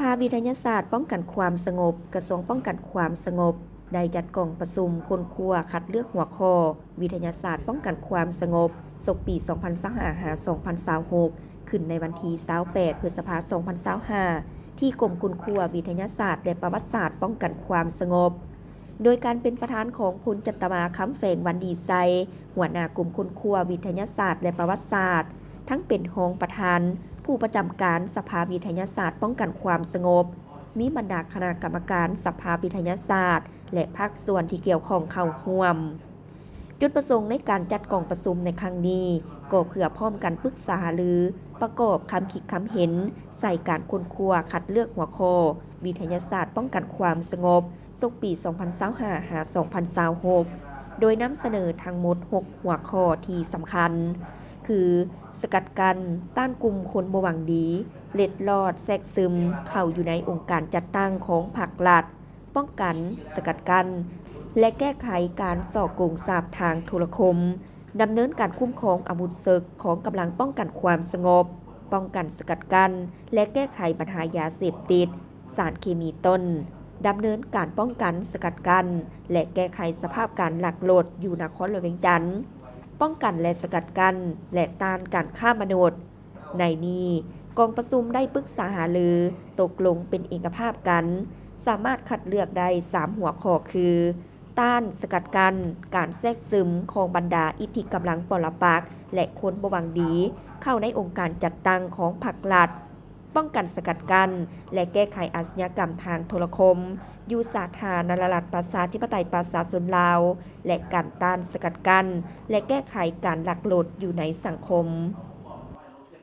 ภาวิทยาศาสตร์ป้องกันความสงบกระทรวงป้องกันความสงบได้จัดกองประชุมคนครัวคัดเลือกหัวข้อวิทยาศาสตร์ป้องกันความสงบศกปี 2025-2026 ขึ้นในวันที่28 พฤษภาคม 2025 ที่กรมคุณครัววิทยาศาสตร์และประวัติศาสตร์ป้องกันความสงบโดยการเป็นประธานของพลจัตมาคำแฝงวันดีไซหัวหน้ากลุ่มคุณครัววิทยาศาสตร์และประวัติศาสตร์ทั้งเป็นรองประธานผู้ประจำการสภาวิทยาศาสตร์ป้องกันความสงบมีบรรดาคณะกรรมการสภาวิทยาศาสตร์และภาคส่วนที่เกี่ยวข้องเข้าร่วมจุดประสงค์ในการจัดกองประชุมในครั้งนี้ก็เพื่อพร้อมกันปรึกษาหรือประกอบคำคิดคำเห็นใส่การค้นคว้าคัดเลือกหัวข้อวิทยาศาสตร์ป้องกันความสงบศกปี 2025-2026 โดยนำเสนอทั้งหมด 6 หัวข้อที่สำคัญคือสกัดกั้นต้านกลุ่มคนบ่หวังดีเล็ดลอดแทรกซึมเข้าอยู่ในองค์การจัดตั้งของพรรครัฐป้องกันสกัดกั้นและแก้ไขการส่อโกงทรัพย์ทางโทรคมดำเนินการคุ้มครองอาวุธศึกของกำลังป้องกันความสงบป้องกันสกัดกั้นและแก้ไขปัญหายาเสพติดสารเคมีต้นดำเนินการป้องกันสกัดกั้นและแก้ไขสภาพการลักลอบอยู่นครหลวงเวียงจันทร์ป้องกันและสกัดกั้นและต้านการฆ่ามนุษย์ในนี้กองประชุมได้ปรึกษาหารือตกลงเป็นเอกภาพกันสามารถคัดเลือกได้3หัวข้อคือต้านสกัดกั้นการแทรกซึมของบรรดาอิทธิกำลังปรปักษ์และคนบ่หวังดีเข้าในองค์การจัดตั้งของพรรครัฐป้องกันสกัดกั้นและแก้ไขอาชญากรรมทางโทรคมอยู่สาธารณรัฐประชาธิปไตยประชาชนลาวและการต้านสกัดกั้นและแก้ไขการลักลอบอยู่ในสังคม